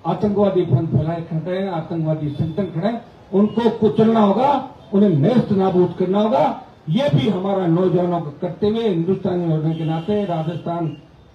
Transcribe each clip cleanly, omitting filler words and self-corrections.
आतंकवादी फंड फैलाए खड़े हैं, आतंकवादी संगठन खड़े हैं, उनको कुचलना होगा, उन्हें नेस्त नाबूद करना होगा। ये भी हमारा नौजवानों को करते हुए हिंदुस्तानी होने के नाते, राजस्थान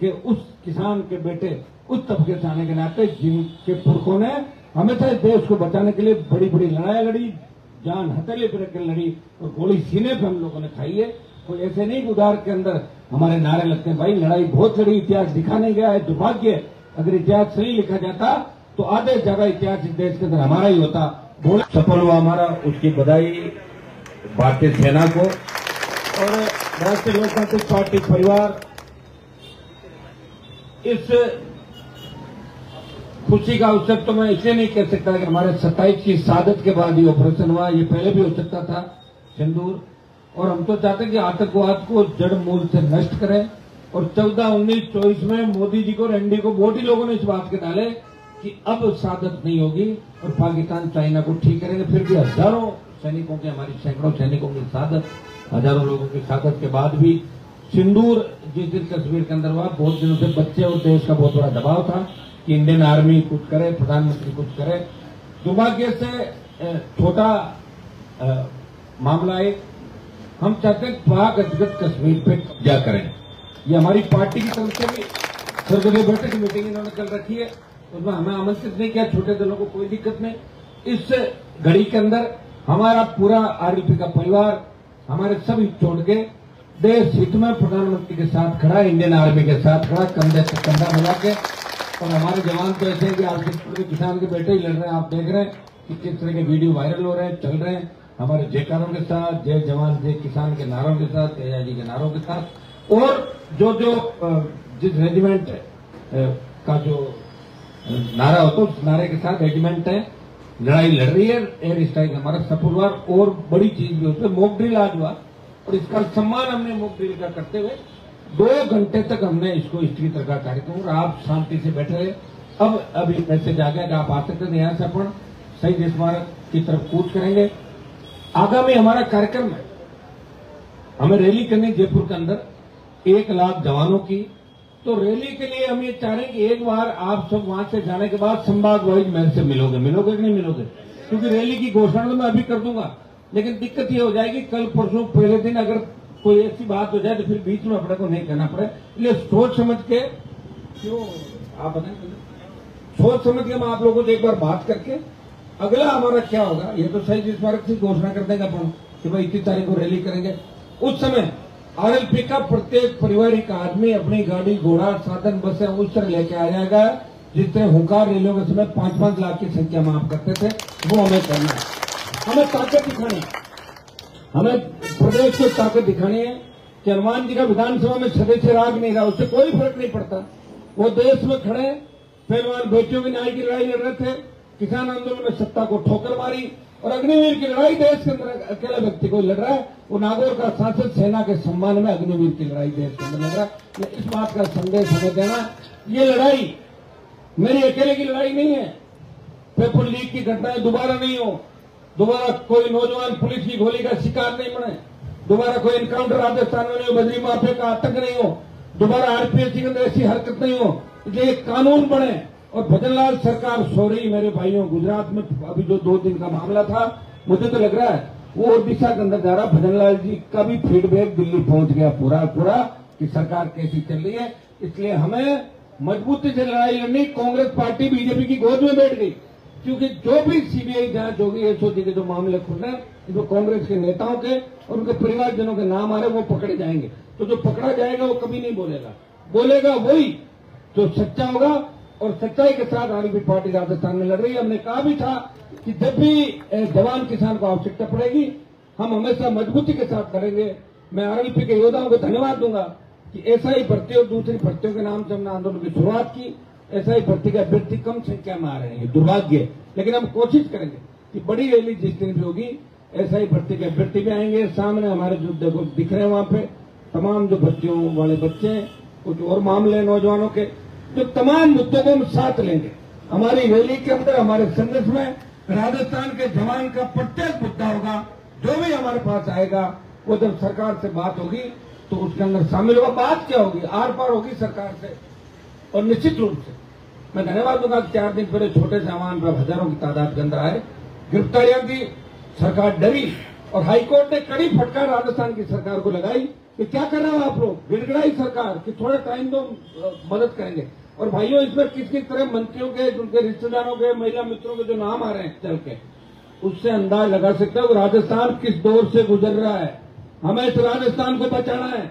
के उस किसान के बेटे उस तबके से आने के नाते जिनके पुरखों ने हमेशा इस देश को बचाने के लिए बड़ी बड़ी लड़ाई लड़ी, जान हथेली पर रखकर लड़ी और गोली सीने पे हम लोगों ने खाई है। कोई ऐसे नहीं उदार के अंदर हमारे नारे लगते हैं, भाई लड़ाई बहुत लड़ी, इतिहास दिखा नहीं गया है। दुर्भाग्य, अगर इतिहास सही लिखा जाता तो आधे ज्यादा इतिहास इस देश के अंदर हमारा ही होता। सफल हुआ हमारा, उसकी बधाई भारतीय सेना को और राष्ट्रीय लोकतांत्रिक पार्टी परिवार। इस खुशी का अवसर तो मैं इसलिए नहीं कह सकता कि हमारे 27 की शहादत के बाद ही ऑपरेशन हुआ, ये पहले भी हो सकता था सिंदूर। और हम तो चाहते हैं कि आतंकवाद को जड़ मूल से नष्ट करें। और 14, 19, 24 में मोदी जी को और एनडीए को वोट ही लोगों ने इस बात के डाले कि अब शहादत नहीं होगी और पाकिस्तान चाइना को ठीक करेंगे। फिर भी हजारों सैनिकों की, हमारी सैकड़ों सैनिकों की शहादत, हजारों लोगों की शहादत के बाद भी सिंदूर जिस दिन कश्मीर के अंदर हुआ, बहुत दिनों से बच्चे और देश का बहुत बड़ा दबाव था कि इंडियन आर्मी कुछ करे, प्रधानमंत्री कुछ करे। दुर्भाग्य से छोटा मामला है, हम चाहते हैं पाक अधिकृत कश्मीर पे कब्जा करें। ये हमारी पार्टी की तरफ से भी सर्वदलीय बैठक की मीटिंग इन्होंने कल रखी है, उसमें हमें आमंत्रित नहीं किया। छोटे दलों को कोई दिक्कत नहीं। इस घड़ी के अंदर हमारा पूरा आरएलपी का परिवार, हमारे सभी छोड़ के देश हित में प्रधानमंत्री के साथ खड़ा, इंडियन आर्मी के साथ खड़ा, कंधे से कंधा मिला के। और हमारे जवान तो ऐसे हैं कि आज पूरे किसान के बेटे ही लड़ रहे हैं। आप देख रहे हैं कि किस तरह के वीडियो वायरल हो रहे हैं, चल रहे हैं हमारे जयकारों के साथ, जय जवान जय किसान के नारों के साथ, तेजाजी के नारों के साथ। और जो जिस रेजिमेंट का जो नारा होता है उस नारे के साथ रेजिमेंट है लड़ाई लड़ रही है। एयर स्ट्राइक हमारा सफल हुआ। और बड़ी चीज भी उसमें मॉक ड्रिल आज हुआ और इसका सम्मान हमने मॉक ड्रिल का करते हुए 2 घंटे तक हमने इसको इस तरह का कार्यक्रम, और आप शांति से बैठे रहे। अब अभी मैसेज आ गया कि आप आ सकते हैं, यहाँ से अपन शहीद स्मारक की तरफ कूच करेंगे। आगामी हमारा कार्यक्रम है, हमें रैली करनी जयपुर के अंदर 1 लाख जवानों की। तो रैली के लिए हम ये चाह रहे हैं कि एक बार आप सब वहां से जाने के बाद संवाद वाइज मेरे से मिलोगे कि नहीं मिलोगे, क्योंकि रैली की घोषणा तो मैं अभी कर दूंगा। लेकिन दिक्कत ये हो जाएगी कल परसों पहले दिन अगर कोई ऐसी बात हो जाए तो फिर बीच में अपने को नहीं करना पड़े। इसलिए सोच समझ के, क्यों आप बताएं, सोच समझ के हम आप लोगों से एक बार बात करके अगला हमारा क्या होगा ये तो शहीद स्मारक से घोषणा कर देंगे अपन कि भाई 21 तारीख को रैली करेंगे। उस समय आरएलपी का प्रत्येक पारिवारिक आदमी अपनी गाड़ी, घोड़ा, साधन, बसें उस तरह लेके आ जाएगा जिस तरह हुंकार रैलियों के समय 5-5 लाख की संख्या में आप करते थे, वो हमें करना है। हमें ताकत दिखानी है, हमें प्रदेश को ताकत दिखानी है कि हनुमान जी का विधानसभा में सदस्य राग नहीं रहा, उससे कोई फर्क नहीं पड़ता। वो देश में खड़े पहलवान बेटियों की न्याय की लड़ाई लड़ रहे थे, किसान आंदोलन में सत्ता को ठोकर मारी, और अग्निवीर की लड़ाई देश के अंदर अकेला व्यक्ति को लड़ रहा है। वो नागौर का सांसद सेना के सम्मान में अग्निवीर की लड़ाई देश के अंदर लड़ रहा है। इस बात का संदेश हमें देना, ये लड़ाई मेरी अकेले की लड़ाई नहीं है। पेपर लीक की घटनाएं दोबारा नहीं हो, दोबारा कोई नौजवान पुलिस की गोली का शिकार नहीं बने, दोबारा कोई एनकाउंटर राजस्थान में नहीं हो, बद्री माफिया का आतंक नहीं हो, दोबारा आरपीएससी के अंदर ऐसी हरकत नहीं हो, इसलिए कानून बने। और भजनलाल सरकार सो रही मेरे भाइयों, गुजरात में अभी जो 2 दिन का मामला था, मुझे तो लग रहा है वो ओडिशा के अंदर जा रहा। भजनलाल जी का भी फीडबैक दिल्ली पहुंच गया पूरा कि सरकार कैसी चल रही है। इसलिए हमें मजबूती से लड़ाई लड़नी। कांग्रेस पार्टी बीजेपी की गोद में बैठ गई, क्योंकि जो भी सीबीआई जांच होगी, एसओजी के जो मामले खुल रहे हैं, इसमें कांग्रेस के नेताओं के और उनके परिवारजनों के नाम आ रहे, वो पकड़े जाएंगे। तो जो पकड़ा जाएगा वो कभी नहीं बोलेगा वही जो सच्चा होगा। और सच्चाई के साथ आरएलपी पार्टी राजस्थान में लड़ रही है। हमने कहा भी था कि जब भी जवान किसान को आवश्यकता पड़ेगी हम हमेशा मजबूती के साथ करेंगे। मैं आरएलपी के योद्धाओं को धन्यवाद दूंगा कि एसआई भर्ती और दूसरी भर्तियों के नाम से हमने आंदोलन की शुरुआत की। एसआई भर्ती का अभ्यर्थी कम संख्या में आ रहे हैं, दुर्भाग्य, लेकिन हम कोशिश करेंगे कि बड़ी रैली जिस दिन भी होगी एसआई भर्ती के अभ्यर्थी भी आएंगे। सामने हमारे जो दिख रहे हैं वहां पे तमाम जो भर्तियों वाले बच्चे हैं, कुछ और मामले नौजवानों के, जो तमाम मुद्दों को हम साथ लेंगे। हमारी रैली के अंदर, हमारे संदेश में राजस्थान के जवान का प्रत्येक मुद्दा होगा। जो भी हमारे पास आएगा वो जब सरकार से बात होगी तो उसके अंदर शामिल होगा। बात क्या होगी, आर पार होगी सरकार से। और निश्चित रूप से मैं धन्यवाद दूंगा 4 दिन पहले छोटे सामान पर हजारों की तादाद के अंदर आए, गिरफ्तारियां की, सरकार डरी और हाईकोर्ट ने कड़ी फटकार राजस्थान की सरकार को लगाई कि क्या कर रहे हो आप लोग, गिड़गिड़ाई सरकार कि थोड़ा टाइम दो, मदद करेंगे। और भाइयों, इसमें किस किस तरह मंत्रियों के, उनके रिश्तेदारों के, महिला मित्रों के जो नाम आ रहे हैं चल के, उससे अंदाज लगा सकते हो राजस्थान किस दौर से गुजर रहा है। हमें इस राजस्थान को बचाना है,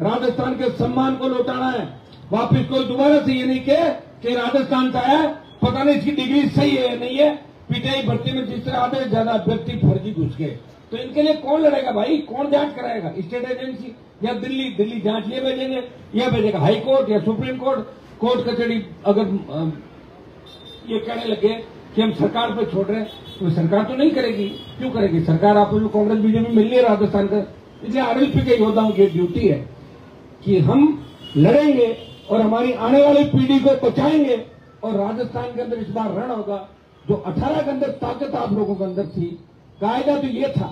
राजस्थान के सम्मान को लौटाना है। वापिस कोई दोबारा से ये नहीं कहे कि राजस्थान का है, पता नहीं इसकी डिग्री सही है या नहीं है। पीटीआई भर्ती में जिस तरह आधे ज्यादा अभ्यर्थी फर्जी घुस गए, तो इनके लिए कौन लड़ेगा भाई, कौन जांच कराएगा? स्टेट एजेंसी या दिल्ली जांच लिए भेजेंगे या भेजेगा हाई कोर्ट या सुप्रीम कोर्ट? कोर्ट कचहरी अगर ये कहने लगे कि हम सरकार पर छोड़ रहे हैं, तो सरकार तो नहीं करेगी। क्यों करेगी सरकार? आप लोग कांग्रेस बीजेपी मिल रही है राजस्थान का। इसलिए आरएलपी के योद्धाओं की ड्यूटी है कि हम लड़ेंगे और हमारी आने वाली पीढ़ी को बचाएंगे। और राजस्थान के अंदर इस बार रण होगा। जो 18 के अंदर ताकत आप लोगों के अंदर थी, कायदा तो ये था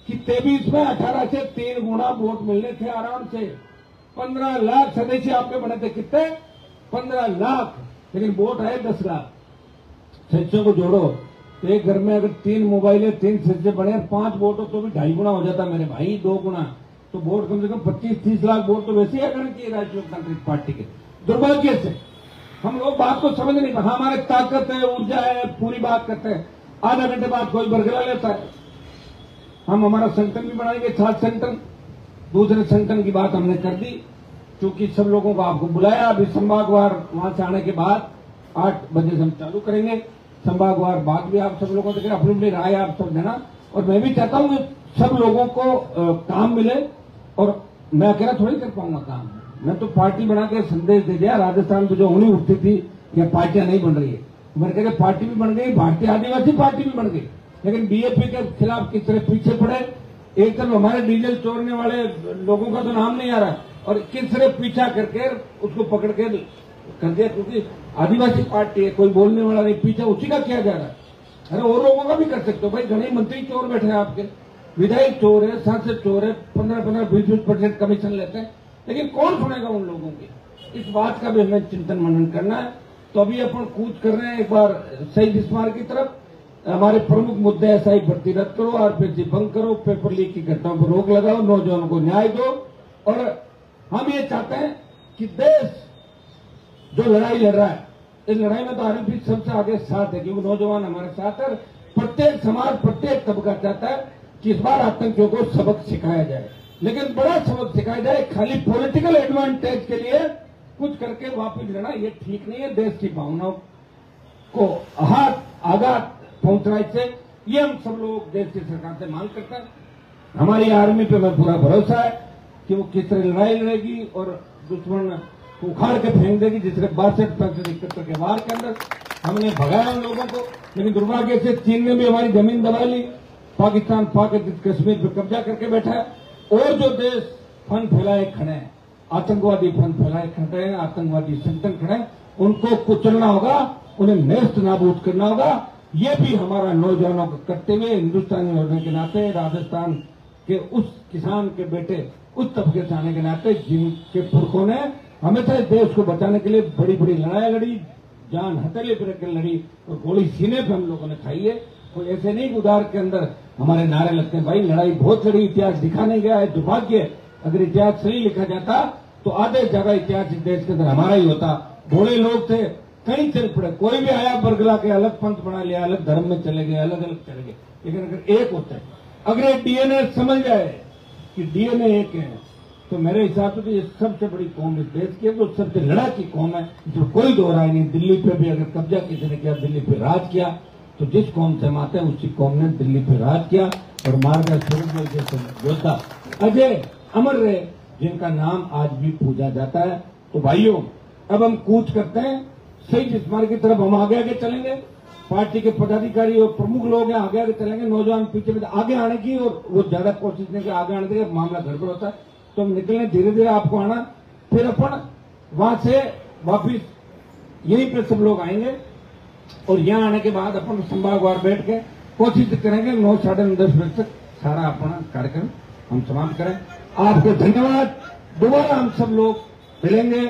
कि 23 में 18 से 3 गुना वोट मिलने थे आराम से। 15 लाख सदस्य आपके बने थे, कितने? 15 लाख। लेकिन वोट आए 10 लाख। सदस्यों को जोड़ो तो एक घर में अगर 3 मोबाइलें, 3 सदस्य बने, 5 वोट हो तो भी 2.5 गुना हो जाता मेरे भाई, 2 गुना। तो वोट कम से कम 25-30 लाख वोट तो वैसे ही आकर चाहिए राष्ट्रीय लोकतांत्रिक पार्टी के। दुर्भाग्य से हम लोग बात को समझ नहीं पाते। हमारे ताकत है, ऊर्जा है, पूरी बात करते हैं, आधा घंटे बाद कोई बरगला लेता है। हम हमारा संगठन भी बनाएंगे, 7 संगठन। दूसरे संगठन की बात हमने कर दी, क्योंकि सब लोगों को आपको बुलाया। अभी संभागवार वहां से आने के बाद 8 बजे से हम चालू करेंगे। संभागवार बात भी आप सब लोगों से अपनी अपनी राय आप सब देना। और मैं भी चाहता हूं कि सब लोगों को काम मिले। और मैं अकेला थोड़ी कर पाऊंगा काम। मैं तो पार्टी बना के संदेश दे दिया। राजस्थान में जो उंगली उठती थी कि पार्टियां नहीं बन रही है, मैंने कहा पार्टी भी बन गई, भारतीय आदिवासी पार्टी भी बन गई। लेकिन बीएपी के खिलाफ किस तरह पीछे पड़े। एक तरफ हमारे डीजल चोरने वाले लोगों का तो नाम नहीं आ रहा, और किस तरह पीछा करके उसको पकड़ के कर दिया, क्योंकि आदिवासी पार्टी है, कोई बोलने वाला नहीं, पीछा उसी का किया जा रहा है। अरे और लोगों का भी कर सकते हो भाई। घने मंत्री चोर बैठे हैं आपके, विधायक चोर है, सांसद चोर है, 15-20% कमीशन लेते हैं। लेकिन कौन सुनेगा उन लोगों की? इस बात का भी हमें चिंतन मनन करना है। तो अभी अपन कूच कर रहे हैं एक बार शहीद स्मारक की तरफ। हमारे प्रमुख मुद्दे है, SI भर्ती रद्द करो, आरपीसी भंग करो, पेपर लीक की घटनाओं पर रोक लगाओ, नौजवानों को न्याय दो। और हम ये चाहते हैं कि देश जो लड़ाई लड़ रहा है, इस लड़ाई में तो आरएलपी सबसे आगे साथ है, क्योंकि नौजवान हमारे साथ है। प्रत्येक समाज, प्रत्येक तबका चाहता है कि इस बार आतंकियों को सबक सिखाया जाए, लेकिन बड़ा सबक सिखाया जाए। खाली पॉलिटिकल एडवांटेज के लिए कुछ करके वापस लेना ये ठीक नहीं है। देश की भावनाओं को आघात पहुंचना, इससे ये हम सब लोग देश की सरकार से मांग करते हैं। हमारी आर्मी पे मैं पूरा भरोसा है कि वो किस तरह लड़ाई लड़ेगी और दुश्मन को उखाड़ के फेंक देगी। जिस तरह 62-71 के वार के अंदर हमने भगाया उन लोगों को। लेकिन दुर्भाग्य से चीन ने भी हमारी जमीन दबा ली। पाकिस्तान कश्मीर पर कब्जा करके बैठा है। और जो देश फन फैलाए खड़े हैं, आतंकवादी फन फैलाए खड़े हैं, आतंकवादी संगठन खड़े हैं, उनको कुचलना होगा, उन्हें नेस्त नाबूद करना होगा। ये भी हमारा नौजवानों का करते हुए, हिंदुस्तानी होने के नाते, राजस्थान के उस किसान के बेटे, उस तबके से आने के नाते जिनके पुरखों ने हमेशा इस देश को बचाने के लिए बड़ी बड़ी लड़ाई लड़ी, जान हथेली पर रख लड़ी और गोली सीने पे हम लोगों ने खाई है। कोई ऐसे नहीं उदार के अंदर हमारे नारे लगते हैं। भाई लड़ाई बहुत लड़ी, इतिहास दिखा नहीं गया है। दुर्भाग्य, अगर इतिहास सही लिखा जाता तो आधे जगह इतिहास इस देश के अंदर हमारा ही होता। भोले लोग थे, कहीं चल पड़े, कोई भी आया बरगला के अलग पंथ बना लिया, अलग धर्म में चले गए, अलग अलग चले गए। लेकिन अगर एक होता है, अगर ये डीएनए समझ जाए कि डीएनए एक है, तो मेरे हिसाब से तो ये सबसे बड़ी कौम इस देश की है, तो सबसे लड़ाकी कौम है, जो कोई दो राय नहीं। दिल्ली पे भी अगर कब्जा किसी ने किया, दिल्ली पे राज किया, तो जिस कौम से हम आते हैं उसी कौम ने दिल्ली पे राज किया और मार गया सूरजमल जैसे योद्धा अजय अमर रहे, जिनका नाम आज भी पूजा जाता है। तो भाइयों, अब हम कूच करते हैं शहीद स्मारक की तरफ। हम आगे आगे चलेंगे, पार्टी के पदाधिकारी और प्रमुख लोग हैं, आगे आगे चलेंगे। नौजवान पीछे आगे आने की, और वो ज्यादा कोशिश नहीं कि आगे आने की, मामला गड़बड़ होता है। तो हम निकलने धीरे धीरे आपको आना, फिर अपन वहां से वापिस यहीं पे सब लोग आएंगे। और यहाँ आने के बाद अपन संभागवार बैठ के कोशिश करेंगे 9, साढ़े 9, 10 बजे तक सारा अपना कार्यक्रम हम समाप्त करें। आपको धन्यवाद। दोबारा हम सब लोग मिलेंगे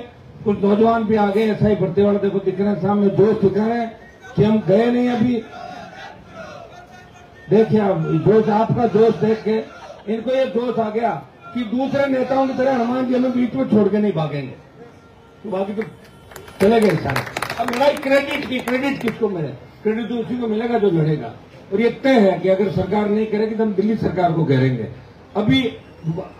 कुछ नौजवान भी आ गए ऐसा ही भर्ती वाला, देखो दिख रहे हैं सामने, जोश दिखा रहे हैं कि हम गए नहीं अभी। देखिए आप जोश, आपका जोश देख के इनको ये जोश आ गया कि दूसरे नेताओं की तरह हनुमान जी हमें बीच में छोड़ के नहीं भागेंगे, तो बाकी तो चले गए सारे। अब लड़ाई क्रेडिट की, क्रेडिट किसको मिले? क्रेडिट तो उसी को मिलेगा जो लड़ेगा। और ये तय है कि अगर सरकार नहीं करेगी तो हम दिल्ली सरकार को घेरेंगे। अभी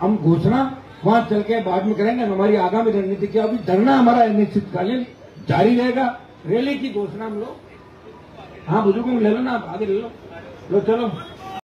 हम घोषणा वहां चल के बाद में करेंगे, हमारी आगामी रणनीति क्या। अभी धरना हमारा अनिश्चितकालीन जारी रहेगा, रैली की घोषणा हम लोग। हाँ बुजुर्गों ले लो ना, आप आगे ले लो, चलो।